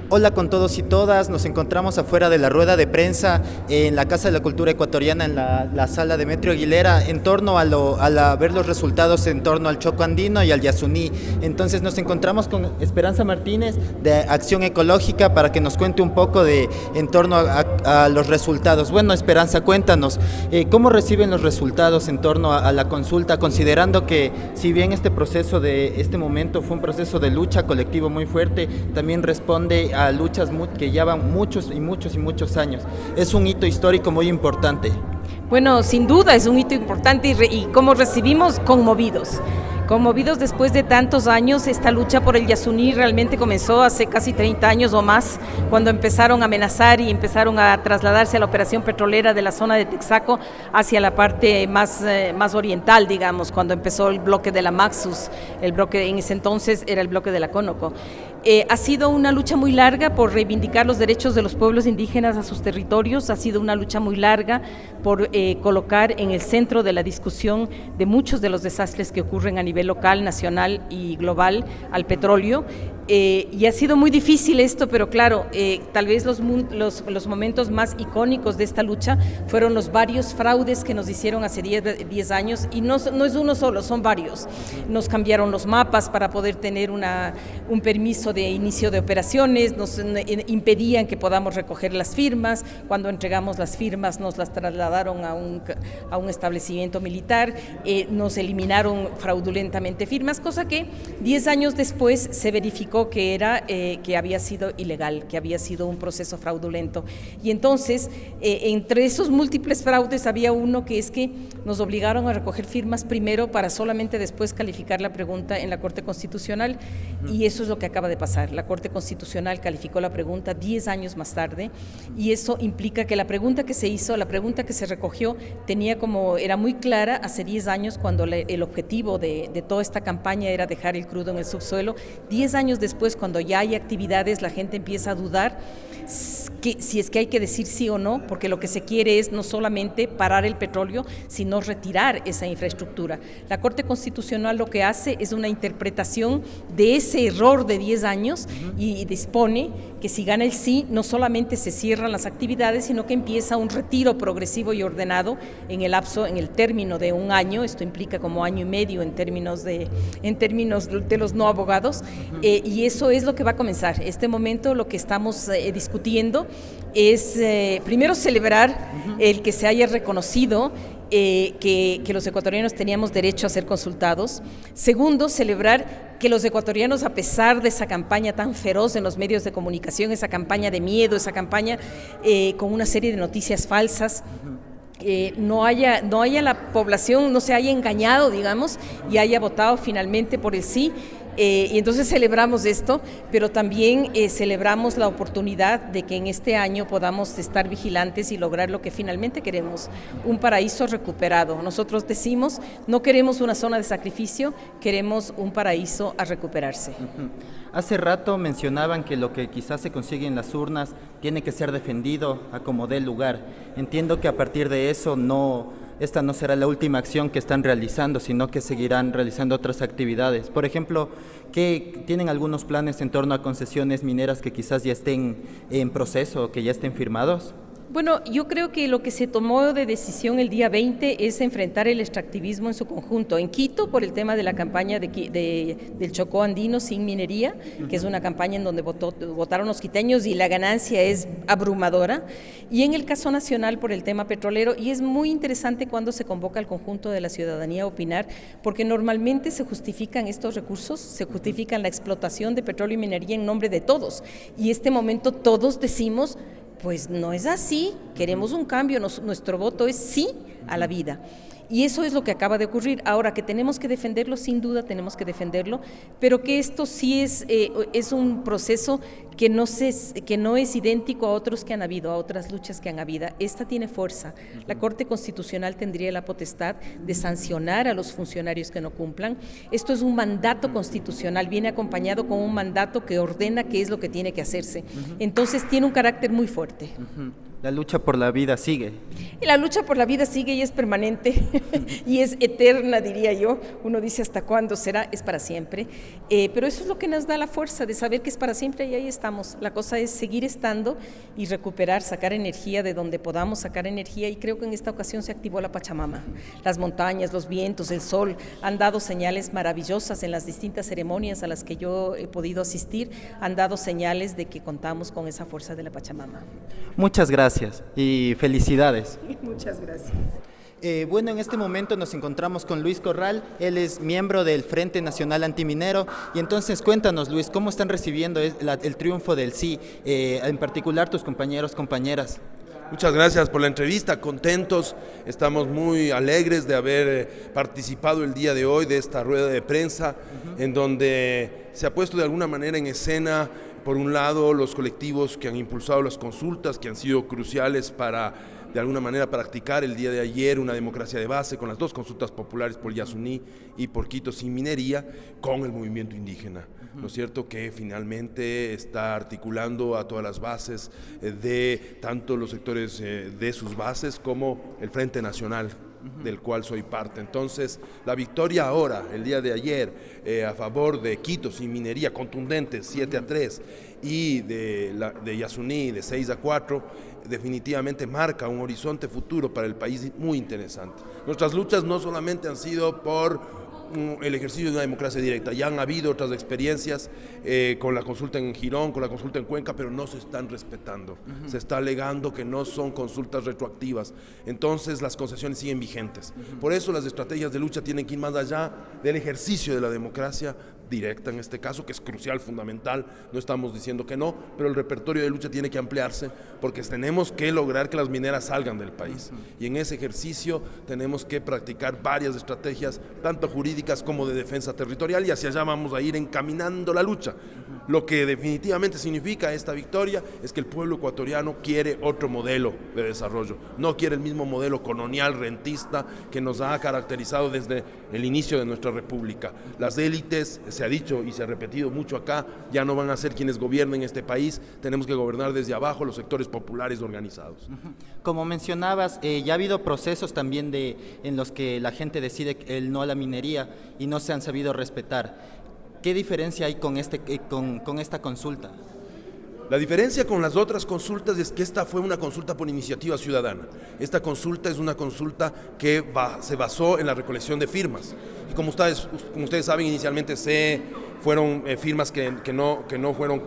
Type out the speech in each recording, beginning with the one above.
Hola con todos y todas, nos encontramos afuera de la rueda de prensa en la Casa de la Cultura Ecuatoriana, en la sala de Metro Aguilera, en torno a ver los resultados en torno al Choco Andino y al Yasuní. Entonces nos encontramos con Esperanza Martínez de Acción Ecológica para que nos cuente un poco en torno a los resultados. Bueno, Esperanza, cuéntanos, ¿cómo reciben los resultados en torno a la consulta, considerando que si bien este proceso de este momento fue un proceso de lucha colectivo muy fuerte, también responde a luchas que llevan muchos y muchos y muchos años? Es un hito histórico muy importante. Bueno, sin duda es un hito importante y cómo recibimos conmovidos. Conmovidos después de tantos años. Esta lucha por el Yasuní realmente comenzó hace casi 30 años o más, cuando empezaron a amenazar y empezaron a trasladarse a la operación petrolera de la zona de Texaco hacia la parte más oriental, digamos, cuando empezó el bloque de la Maxus, el bloque en ese entonces era el bloque de la Conoco. Ha sido una lucha muy larga por reivindicar los derechos de los pueblos indígenas a sus territorios, ha sido una lucha muy larga por colocar en el centro de la discusión de muchos de los desastres que ocurren a nivel local, nacional y global al petróleo. Y ha sido muy difícil esto, pero claro, tal vez los momentos más icónicos de esta lucha fueron los varios fraudes que nos hicieron hace 10 años, y no es uno solo, son varios. Nos cambiaron los mapas para poder tener un permiso de inicio de operaciones, nos impedían que podamos recoger las firmas, cuando entregamos las firmas nos las trasladaron a un establecimiento militar, nos eliminaron fraudulentamente firmas, cosa que 10 años después se verificó que había sido ilegal, que había sido un proceso fraudulento. Y entonces, entre esos múltiples fraudes había uno que es que nos obligaron a recoger firmas primero para solamente después calificar la pregunta en la Corte Constitucional, y eso es lo que acaba de pasar. La Corte Constitucional calificó la pregunta 10 años más tarde, y eso implica que la pregunta que se hizo, la pregunta que se recogió, era muy clara hace 10 años, cuando el objetivo de toda esta campaña era dejar el crudo en el subsuelo. 10 años después, cuando ya hay actividades, la gente empieza a dudar si es que hay que decir sí o no, porque lo que se quiere es no solamente parar el petróleo, sino retirar esa infraestructura. La Corte Constitucional lo que hace es una interpretación de ese error de 10 años y dispone que si gana el sí, no solamente se cierran las actividades, sino que empieza un retiro progresivo y ordenado en el término de un año. Esto implica como año y medio en términos de los no abogados, y eso es lo que va a comenzar. Este momento lo que estamos discutiendo es primero celebrar el que se haya reconocido que los ecuatorianos teníamos derecho a ser consultados. Segundo, celebrar que los ecuatorianos, a pesar de esa campaña tan feroz en los medios de comunicación, esa campaña de miedo, esa campaña con una serie de noticias falsas, no haya la población, no se haya engañado, digamos, y haya votado finalmente por el sí. Y entonces celebramos esto, pero también celebramos la oportunidad de que en este año podamos estar vigilantes y lograr lo que finalmente queremos, un paraíso recuperado. Nosotros decimos, no queremos una zona de sacrificio, queremos un paraíso a recuperarse. Hace rato mencionaban que lo que quizás se consigue en las urnas tiene que ser defendido a como dé lugar. Entiendo que a partir de eso esta no será la última acción que están realizando, sino que seguirán realizando otras actividades. Por ejemplo, ¿tienen algunos planes en torno a concesiones mineras que quizás ya estén en proceso, que ya estén firmados? Bueno, yo creo que lo que se tomó de decisión el día 20 es enfrentar el extractivismo en su conjunto. En Quito, por el tema de la campaña del Chocó Andino sin minería, que es una campaña en donde votaron los quiteños y la ganancia es abrumadora. Y en el caso nacional, por el tema petrolero, y es muy interesante cuando se convoca al conjunto de la ciudadanía a opinar, porque normalmente se justifican estos recursos, se justifican la explotación de petróleo y minería en nombre de todos. Y este momento todos decimos, pues no es así, queremos un cambio, nuestro voto es sí a la vida. Y eso es lo que acaba de ocurrir. Ahora, que tenemos que defenderlo, sin duda tenemos que defenderlo, pero que esto sí es un proceso que no es idéntico a otros que han habido, a otras luchas que han habido. Esta tiene fuerza. La Corte Constitucional tendría la potestad de sancionar a los funcionarios que no cumplan. Esto es un mandato constitucional, viene acompañado con un mandato que ordena qué es lo que tiene que hacerse. Entonces tiene un carácter muy fuerte. La lucha por la vida sigue. Y la lucha por la vida sigue y es permanente y es eterna, diría yo. Uno dice hasta cuándo será, es para siempre. Pero eso es lo que nos da la fuerza de saber que es para siempre y ahí estamos. La cosa es seguir estando y recuperar, sacar energía de donde podamos sacar energía, y creo que en esta ocasión se activó la Pachamama. Las montañas, los vientos, el sol han dado señales maravillosas en las distintas ceremonias a las que yo he podido asistir, han dado señales de que contamos con esa fuerza de la Pachamama. Muchas gracias y felicidades. Muchas gracias. Bueno, en este momento nos encontramos con Luis Corral, él es miembro del Frente Nacional Antiminero, y entonces cuéntanos, Luis, ¿cómo están recibiendo el triunfo del sí, en particular tus compañeros, compañeras? Muchas gracias por la entrevista, contentos, estamos muy alegres de haber participado el día de hoy de esta rueda de prensa, en donde se ha puesto de alguna manera en escena, por un lado, los colectivos que han impulsado las consultas, que han sido cruciales para, de alguna manera, practicar el día de ayer una democracia de base con las dos consultas populares por Yasuní y por Quito sin minería, con el movimiento indígena, ¿no es cierto?, que finalmente está articulando a todas las bases de tanto los sectores de sus bases como el Frente Nacional, del cual soy parte. Entonces, la victoria ahora, el día de ayer, a favor de Quito sin minería, contundente, 7-3, y de Yasuní, de 6-4, definitivamente marca un horizonte futuro para el país muy interesante. Nuestras luchas no solamente han sido por el ejercicio de una democracia directa, ya han habido otras experiencias con la consulta en Girón, con la consulta en Cuenca, pero no se están respetando. Se está alegando que no son consultas retroactivas, entonces las concesiones siguen vigentes. Por eso las estrategias de lucha tienen que ir más allá del ejercicio de la democracia directa en este caso, que es crucial, fundamental, no estamos diciendo que no, pero el repertorio de lucha tiene que ampliarse porque tenemos que lograr que las mineras salgan del país, y en ese ejercicio tenemos que practicar varias estrategias, tanto jurídicas como de defensa territorial, y hacia allá vamos a ir encaminando la lucha. Lo que definitivamente significa esta victoria es que el pueblo ecuatoriano quiere otro modelo de desarrollo, no quiere el mismo modelo colonial, rentista, que nos ha caracterizado desde el inicio de nuestra república. Las élites, se ha dicho y se ha repetido mucho acá, ya no van a ser quienes gobiernen este país, tenemos que gobernar desde abajo los sectores populares organizados. Como mencionabas, ya ha habido procesos también en los que la gente decide el no a la minería y no se han sabido respetar. ¿Qué diferencia hay con esta consulta? La diferencia con las otras consultas es que esta fue una consulta por iniciativa ciudadana. Esta consulta es una consulta que se basó en la recolección de firmas. Y como ustedes saben, inicialmente fueron firmas que no fueron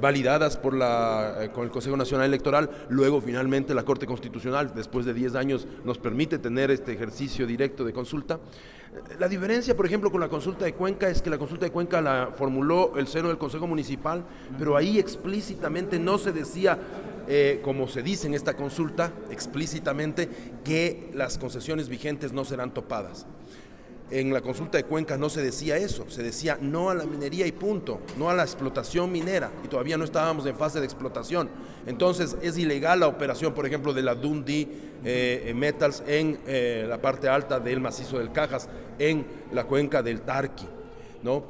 validadas con el Consejo Nacional Electoral. Luego, finalmente, la Corte Constitucional, después de 10 años, nos permite tener este ejercicio directo de consulta. La diferencia, por ejemplo, con la consulta de Cuenca es que la consulta de Cuenca la formuló el seno del Consejo Municipal, pero ahí explícitamente no se decía, como se dice en esta consulta, explícitamente que las concesiones vigentes no serán topadas. En la consulta de Cuenca no se decía eso, se decía no a la minería y punto, no a la explotación minera, y todavía no estábamos en fase de explotación. Entonces es ilegal la operación, por ejemplo, de la Dundee Metals en la parte alta del macizo del Cajas, en la cuenca del Tarqui, ¿no?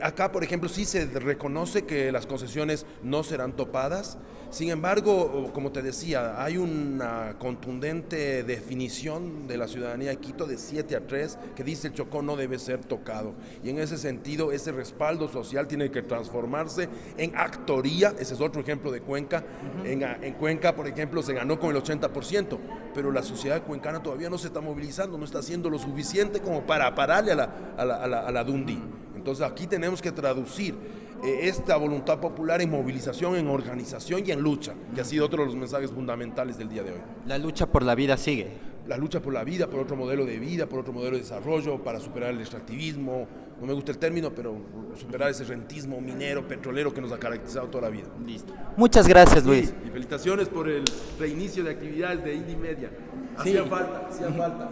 Acá, por ejemplo, sí se reconoce que las concesiones no serán topadas. Sin embargo, como te decía, hay una contundente definición de la ciudadanía de Quito de 7-3 que dice el Chocó no debe ser tocado. Y en ese sentido, ese respaldo social tiene que transformarse en actoría. Ese es otro ejemplo de Cuenca. En Cuenca, por ejemplo, se ganó con el 80%, pero la sociedad cuencana todavía no se está movilizando, no está haciendo lo suficiente como para pararle a la Dundee. Entonces aquí tenemos que traducir esta voluntad popular en movilización, en organización y en lucha, que ha sido otro de los mensajes fundamentales del día de hoy. La lucha por la vida sigue. La lucha por la vida, por otro modelo de vida, por otro modelo de desarrollo, para superar el extractivismo, no me gusta el término, pero superar ese rentismo minero, petrolero que nos ha caracterizado toda la vida. Listo. Muchas gracias, Luis. Sí, y felicitaciones por el reinicio de actividades de Indie Media. Hacía falta.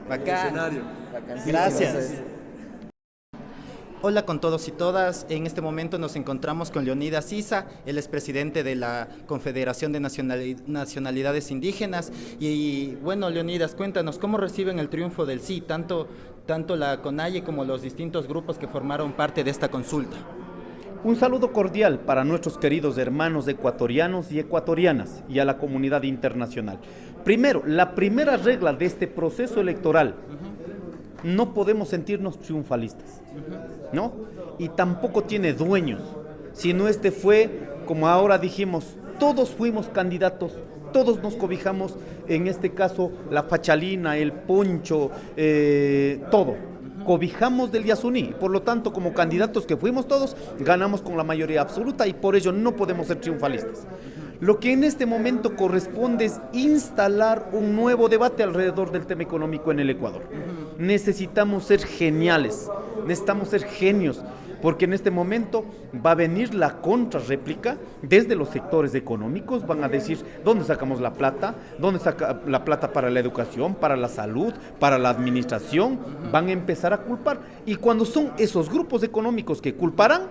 Bacán. Escenario. Gracias. Hola con todos y todas, en este momento nos encontramos con Leonidas Sisa, él es presidente de la Confederación de Nacionalidades Indígenas y bueno, Leonidas, cuéntanos, ¿cómo reciben el triunfo del sí, tanto la CONAIE como los distintos grupos que formaron parte de esta consulta? Un saludo cordial para nuestros queridos hermanos ecuatorianos y ecuatorianas y a la comunidad internacional. Primero, la primera regla de este proceso electoral, no podemos sentirnos triunfalistas, ¿no? Y tampoco tiene dueños, sino este fue, como ahora dijimos, todos fuimos candidatos, todos nos cobijamos, en este caso, la fachalina, el poncho, todo. Cobijamos del Yasuní, por lo tanto, como candidatos que fuimos todos, ganamos con la mayoría absoluta y por ello no podemos ser triunfalistas. Lo que en este momento corresponde es instalar un nuevo debate alrededor del tema económico en el Ecuador. Necesitamos ser geniales, necesitamos ser genios, porque en este momento va a venir la contrarréplica desde los sectores económicos, van a decir dónde sacamos la plata, dónde saca la plata para la educación, para la salud, para la administración, van a empezar a culpar. Y cuando son esos grupos económicos que culparán,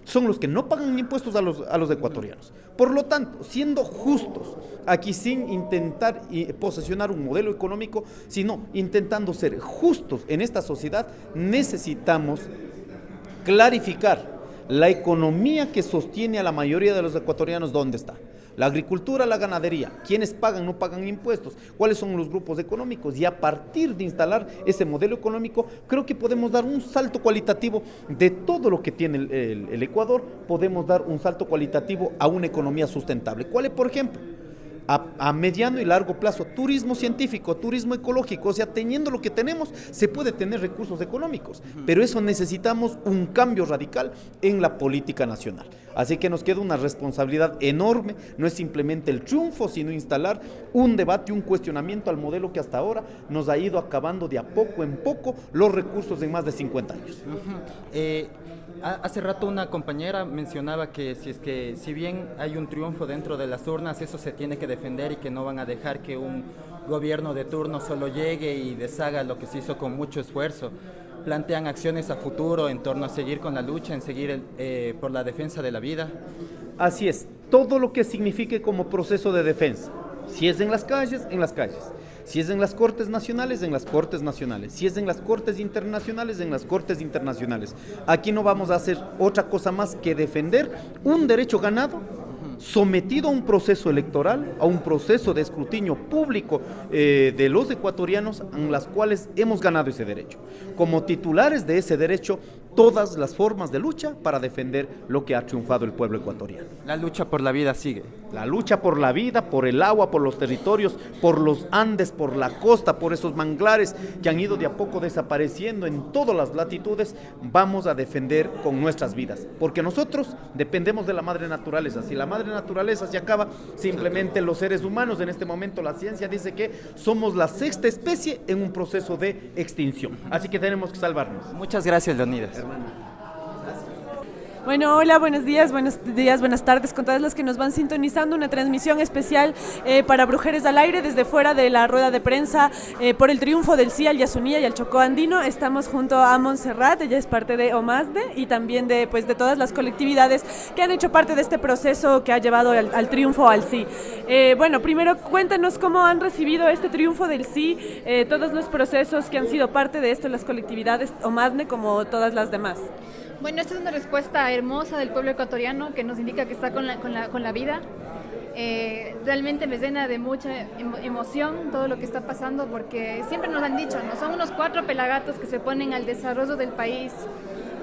son los que no pagan impuestos a los ecuatorianos. Por lo tanto, siendo justos, aquí sin intentar posesionar un modelo económico, sino intentando ser justos en esta sociedad, necesitamos clarificar la economía que sostiene a la mayoría de los ecuatorianos. ¿Dónde está? La agricultura, la ganadería, quiénes pagan, no pagan impuestos, cuáles son los grupos económicos, y a partir de instalar ese modelo económico, creo que podemos dar un salto cualitativo de todo lo que tiene el Ecuador, podemos dar un salto cualitativo a una economía sustentable. ¿Cuál es, por ejemplo? A mediano y largo plazo, turismo científico, turismo ecológico, o sea, teniendo lo que tenemos, se puede tener recursos económicos, pero eso necesitamos un cambio radical en la política nacional. Así que nos queda una responsabilidad enorme, no es simplemente el triunfo, sino instalar un debate, un cuestionamiento al modelo que hasta ahora nos ha ido acabando de a poco en poco los recursos en más de 50 años. Hace rato una compañera mencionaba que si bien hay un triunfo dentro de las urnas, eso se tiene que defender y que no van a dejar que un gobierno de turno solo llegue y deshaga lo que se hizo con mucho esfuerzo. Plantean acciones a futuro en torno a seguir con la lucha, en seguir por la defensa de la vida. Así es, todo lo que signifique como proceso de defensa, si es en las calles, en las calles. Si es en las Cortes Nacionales, en las Cortes Nacionales. Si es en las Cortes Internacionales, en las Cortes Internacionales. Aquí no vamos a hacer otra cosa más que defender un derecho ganado, sometido a un proceso electoral, a un proceso de escrutinio público de los ecuatorianos, en las cuales hemos ganado ese derecho. Como titulares de ese derecho, todas las formas de lucha para defender lo que ha triunfado el pueblo ecuatoriano. La lucha por la vida sigue. La lucha por la vida, por el agua, por los territorios, por los Andes, por la costa, por esos manglares que han ido de a poco desapareciendo en todas las latitudes, vamos a defender con nuestras vidas. Porque nosotros dependemos de la madre naturaleza. Si la madre naturaleza se acaba, simplemente los seres humanos, en este momento la ciencia dice que somos la sexta especie en un proceso de extinción. Así que tenemos que salvarnos. Muchas gracias, Leonidas. Bueno, hola, buenos días, buenas tardes con todos los que nos van sintonizando. Una transmisión especial para Brujeres al Aire desde fuera de la rueda de prensa por el triunfo del sí al Yasuní y al Chocó Andino. Estamos junto a Montserrat, ella es parte de OMASDE y también de todas las colectividades que han hecho parte de este proceso que ha llevado al triunfo al sí. Bueno, primero cuéntanos cómo han recibido este triunfo del sí, todos los procesos que han sido parte de esto, las colectividades OMASDE como todas las demás. Bueno, esta es una respuesta hermosa del pueblo ecuatoriano que nos indica que está con la vida. Realmente me llena de mucha emoción todo lo que está pasando, porque siempre nos han dicho, ¿no? Son unos 4 pelagatos que se ponen al desarrollo del país.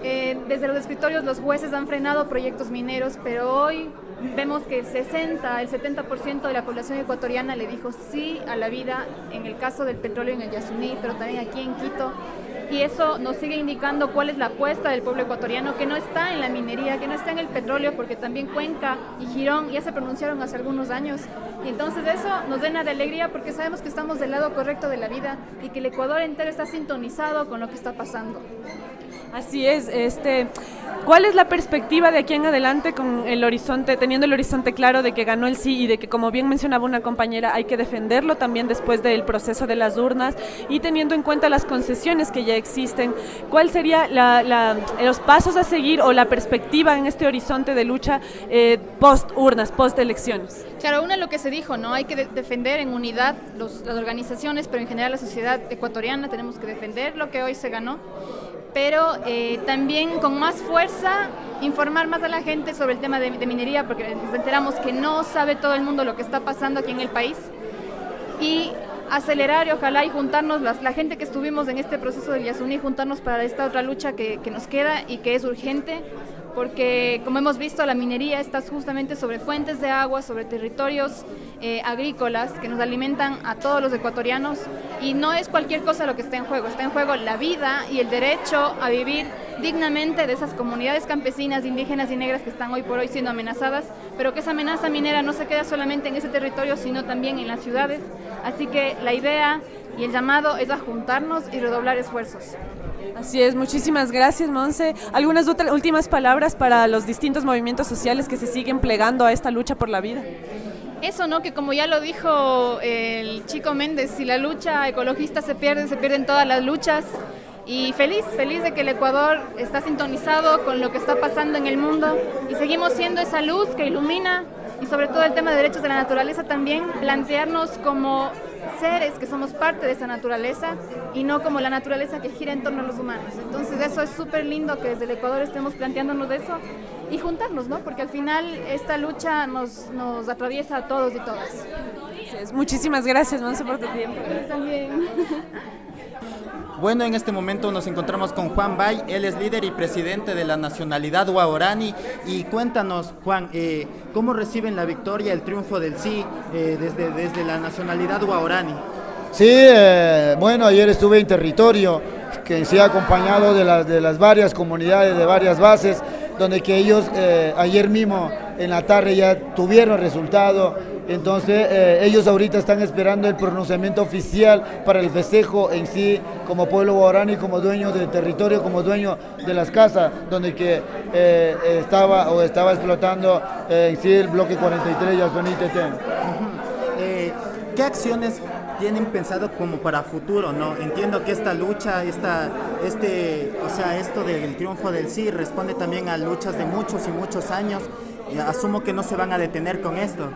Desde los escritorios los jueces han frenado proyectos mineros, pero hoy vemos que el 70% de la población ecuatoriana le dijo sí a la vida, en el caso del petróleo en el Yasuní, pero también aquí en Quito. Y eso nos sigue indicando cuál es la apuesta del pueblo ecuatoriano, que no está en la minería, que no está en el petróleo, porque también Cuenca y Girón ya se pronunciaron hace algunos años. Y entonces eso nos llena de alegría porque sabemos que estamos del lado correcto de la vida y que el Ecuador entero está sintonizado con lo que está pasando. Así es, ¿cuál es la perspectiva de aquí en adelante con el horizonte, teniendo el horizonte claro de que ganó el sí y de que, como bien mencionaba una compañera, hay que defenderlo también después del proceso de las urnas y teniendo en cuenta las concesiones que ya existen? ¿Cuál sería los pasos a seguir o la perspectiva en este horizonte de lucha post urnas, post elecciones? Claro, lo que se dijo, ¿no? Hay que defender en unidad las organizaciones, pero en general la sociedad ecuatoriana tenemos que defender lo que hoy se ganó. pero también con más fuerza informar más a la gente sobre el tema de minería, porque nos enteramos que no sabe todo el mundo lo que está pasando aquí en el país, y acelerar y ojalá y juntarnos, la gente que estuvimos en este proceso del Yasuní, juntarnos para esta otra lucha que nos queda y que es urgente, porque como hemos visto la minería está justamente sobre fuentes de agua, sobre territorios agrícolas que nos alimentan a todos los ecuatorianos, y no es cualquier cosa lo que está en juego la vida y el derecho a vivir dignamente de esas comunidades campesinas, indígenas y negras que están hoy por hoy siendo amenazadas, pero que esa amenaza minera no se queda solamente en ese territorio, sino también en las ciudades. Así que la idea y el llamado es a juntarnos y redoblar esfuerzos. Así es, muchísimas gracias, Monse. ¿Algunas últimas palabras para los distintos movimientos sociales que se siguen plegando a esta lucha por la vida? Eso, ¿no? Que como ya lo dijo el Chico Méndez, si la lucha ecologista se pierden todas las luchas. Y feliz de que el Ecuador está sintonizado con lo que está pasando en el mundo y seguimos siendo esa luz que ilumina, y sobre todo el tema de derechos de la naturaleza también, plantearnos como seres que somos parte de esa naturaleza y no como la naturaleza que gira en torno a los humanos. Entonces eso es súper lindo que desde el Ecuador estemos planteándonos eso y juntarnos, ¿no? Porque al final esta lucha nos atraviesa a todos y todas. Muchísimas gracias, Monse, por tu tiempo. También. Bueno, en este momento nos encontramos con Juan Bay, él es líder y presidente de la nacionalidad Huaorani. Y cuéntanos, Juan, ¿cómo reciben la victoria, el triunfo del sí desde la nacionalidad Huaorani? Sí, bueno, ayer estuve en territorio, que en sí acompañado de las varias comunidades, de varias bases, donde que ellos ayer mismo en la tarde ya tuvieron resultado. Entonces ellos ahorita están esperando el pronunciamiento oficial para el festejo en sí, como pueblo guaraní, como dueño del territorio, como dueño de las casas, donde que estaba explotando en sí el bloque 43 Yasuní Tetén. ¿Qué acciones tienen pensado como para futuro, no? Entiendo que esta lucha, esto del triunfo del sí responde también a luchas de muchos y muchos años. Asumo que no se van a detener con esto.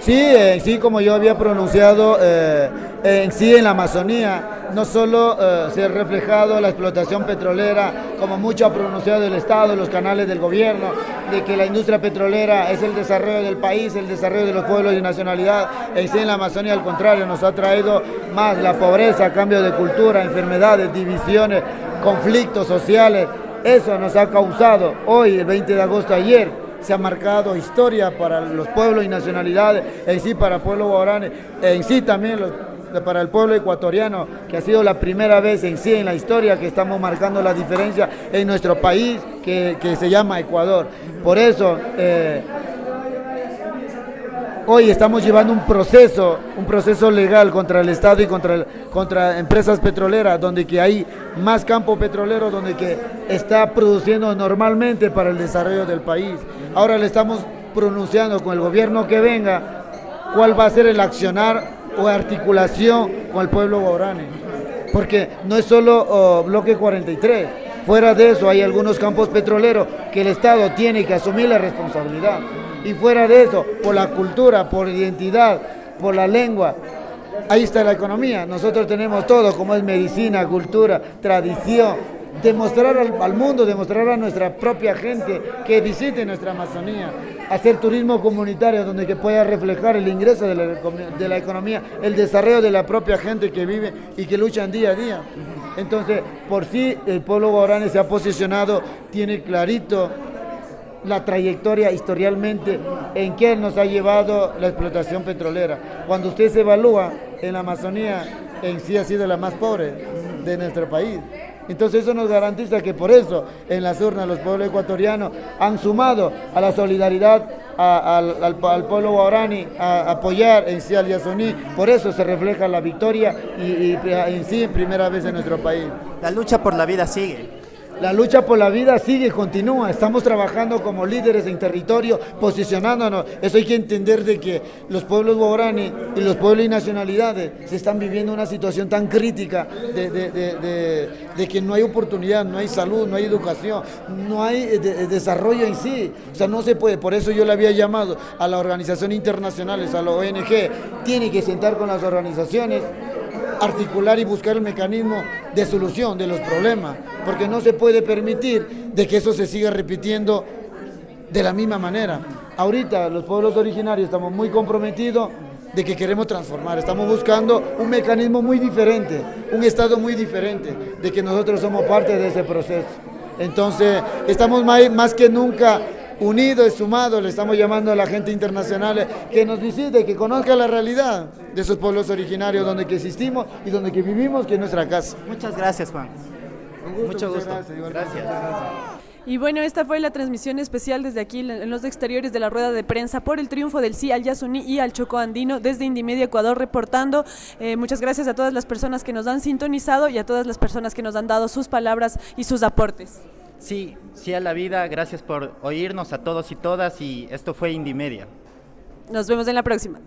Sí, como yo había pronunciado, en sí en la Amazonía no solo se ha reflejado la explotación petrolera, como mucho ha pronunciado el Estado, los canales del gobierno, de que la industria petrolera es el desarrollo del país, el desarrollo de los pueblos y nacionalidad. En sí en la Amazonía, al contrario, nos ha traído más la pobreza, cambio de cultura, enfermedades, divisiones, conflictos sociales. Eso nos ha causado hoy, el 20 de agosto, ayer, se ha marcado historia para los pueblos y nacionalidades, en sí para el pueblo guaraní, en sí también para el pueblo ecuatoriano, que ha sido la primera vez en sí en la historia que estamos marcando la diferencia en nuestro país, que se llama Ecuador. Por eso, hoy estamos llevando un proceso legal contra el Estado y contra empresas petroleras, donde que hay más campo petrolero, donde que está produciendo normalmente para el desarrollo del país. Ahora le estamos pronunciando con el gobierno que venga cuál va a ser el accionar o articulación con el pueblo guaraní, porque no es solo bloque 43, fuera de eso hay algunos campos petroleros que el Estado tiene que asumir la responsabilidad. Y fuera de eso, por la cultura, por identidad, por la lengua, ahí está la economía. Nosotros tenemos todo, como es medicina, cultura, tradición. Demostrar al mundo, demostrar a nuestra propia gente que visite nuestra Amazonía, hacer turismo comunitario donde que pueda reflejar el ingreso de la economía, el desarrollo de la propia gente que vive y que luchan día a día. Entonces, por sí, el pueblo guaraní se ha posicionado, tiene clarito la trayectoria historialmente en que nos ha llevado la explotación petrolera. Cuando usted se evalúa en la Amazonía, en sí ha sido la más pobre de nuestro país. Entonces eso nos garantiza que por eso en las urnas los pueblos ecuatorianos han sumado a la solidaridad al pueblo guaraní, a apoyar en sí al Yasuní. Por eso se refleja la victoria y en sí en primera vez en nuestro país. La lucha por la vida sigue. La lucha por la vida sigue, continúa. Estamos trabajando como líderes en territorio, posicionándonos. Eso hay que entender de que los pueblos guaraní y los pueblos y nacionalidades se están viviendo una situación tan crítica de que no hay oportunidad, no hay salud, no hay educación, no hay desarrollo en sí. O sea, no se puede. Por eso yo le había llamado a las organizaciones internacionales, a la ONG, tiene que sentar con las organizaciones, articular y buscar el mecanismo de solución de los problemas, porque no se puede permitir de que eso se siga repitiendo de la misma manera. Ahorita los pueblos originarios estamos muy comprometidos de que queremos transformar, estamos buscando un mecanismo muy diferente, un estado muy diferente, de que nosotros somos parte de ese proceso. Entonces estamos más que nunca unidos, sumados, le estamos llamando a la gente internacional que nos visite, que conozca la realidad de esos pueblos originarios donde que existimos y donde que vivimos, que es nuestra casa. Muchas gracias, Juan. Mucho gusto. Gracias. Y bueno, esta fue la transmisión especial desde aquí en los exteriores de la rueda de prensa por el triunfo del sí al Yasuní y al Chocó Andino desde Indymedia Ecuador reportando. Muchas gracias a todas las personas que nos han sintonizado y a todas las personas que nos han dado sus palabras y sus aportes. Sí, sí a la vida, gracias por oírnos a todos y todas y esto fue Indymedia. Nos vemos en la próxima.